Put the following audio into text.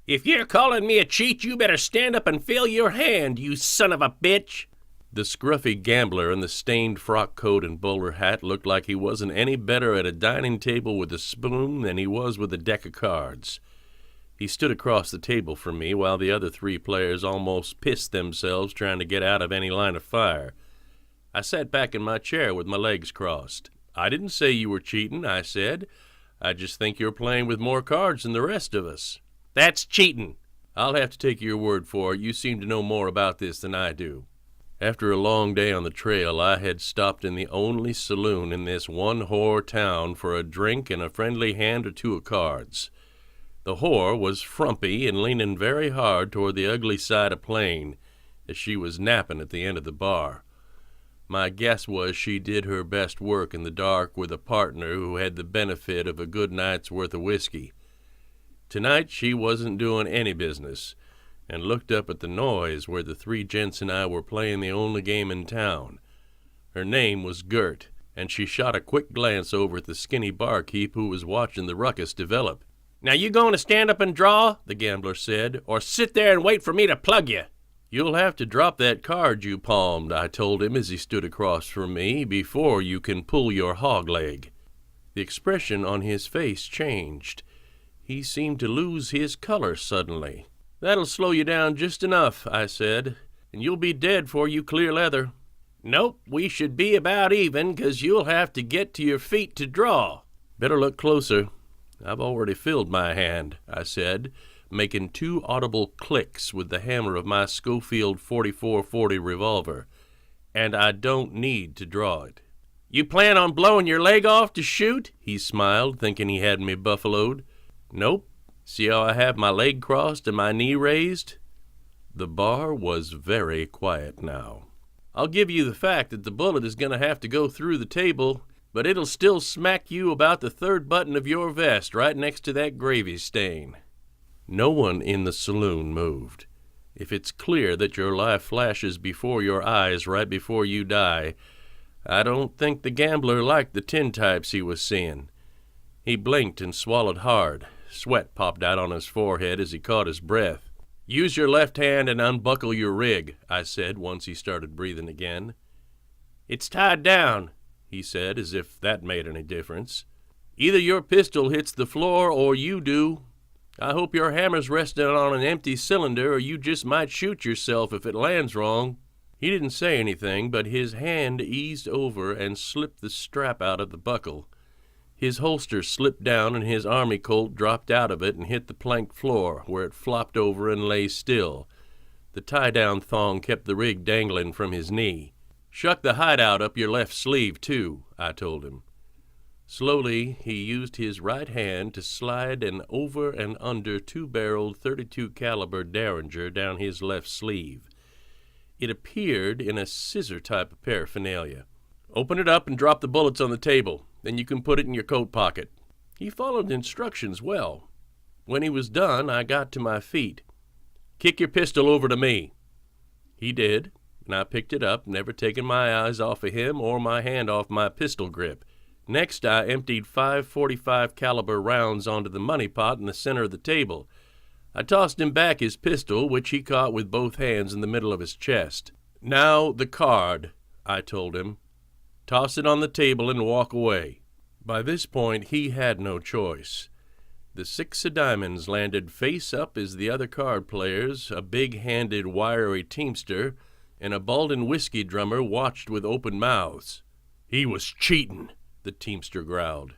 If you're calling me a cheat, you better stand up and fill your hand, you son of a bitch. The scruffy gambler in the stained frock coat and bowler hat looked like he wasn't any better at a dining table with a spoon than he was with a deck of cards. He stood across the table from me while the other three players almost pissed themselves trying to get out of any line of fire. I sat back in my chair with my legs crossed. I didn't say you were cheating, I said. I just think you're playing with more cards than the rest of us. That's cheating. I'll have to take your word for it. You seem to know more about this than I do. After a long day on the trail, I had stopped in the only saloon in this one-whore town for a drink and a friendly hand or two of cards. The whore was frumpy and leaning very hard toward the ugly side of playing, as she was napping at the end of the bar. My guess was she did her best work in the dark with a partner who had the benefit of a good night's worth of whiskey. Tonight she wasn't doing any business, and looked up at the noise where the three gents and I were playing the only game in town. Her name was Gert, and she shot a quick glance over at the skinny barkeep who was watching the ruckus develop. Now you going to stand up and draw, the gambler said, or sit there and wait for me to plug you? You'll have to drop that card you palmed, I told him as he stood across from me, before you can pull your hog leg. The expression on his face changed. He seemed to lose his color suddenly. That'll slow you down just enough, I said, and you'll be dead 'fore you clear leather. Nope, we should be about even, 'cause you'll have to get to your feet to draw. Better look closer. I've already filled my hand, I said, making 2 audible clicks with the hammer of my Schofield 4440 revolver, and I don't need to draw it. You plan on blowing your leg off to shoot? He smiled, thinking he had me buffaloed. Nope. See how I have my leg crossed and my knee raised? The bar was very quiet now. I'll give you the fact that the bullet is going to have to go through the table, but it'll still smack you about the 3rd button of your vest right next to that gravy stain. No one in the saloon moved. If it's clear that your life flashes before your eyes right before you die, I don't think the gambler liked the tintypes he was seeing. He blinked and swallowed hard. Sweat popped out on his forehead as he caught his breath. Use your left hand and unbuckle your rig, I said once he started breathing again. It's tied down, he said, as if that made any difference. Either your pistol hits the floor or you do. I hope your hammer's resting on an empty cylinder, or you just might shoot yourself if it lands wrong. He didn't say anything, but his hand eased over and slipped the strap out of the buckle. His holster slipped down and his army colt dropped out of it and hit the plank floor, where it flopped over and lay still. The tie-down thong kept the rig dangling from his knee. Shuck the hideout up your left sleeve, too, I told him. Slowly, he used his right hand to slide an over and under 2-barreled .32 caliber Derringer down his left sleeve. It appeared in a scissor type of paraphernalia. Open it up and drop the bullets on the table. Then you can put it in your coat pocket. He followed instructions well. When he was done, I got to my feet. Kick your pistol over to me. He did, and I picked it up, never taking my eyes off of him or my hand off my pistol grip. Next, I emptied 5 .45 caliber rounds onto the money pot in the center of the table. I tossed him back his pistol, which he caught with both hands in the middle of his chest. Now the card, I told him. Toss it on the table and walk away. By this point, he had no choice. The 6 of diamonds landed face up as the other card players, a big-handed, wiry teamster, and a Baldwin whiskey drummer watched with open mouths. He was cheating, the teamster growled.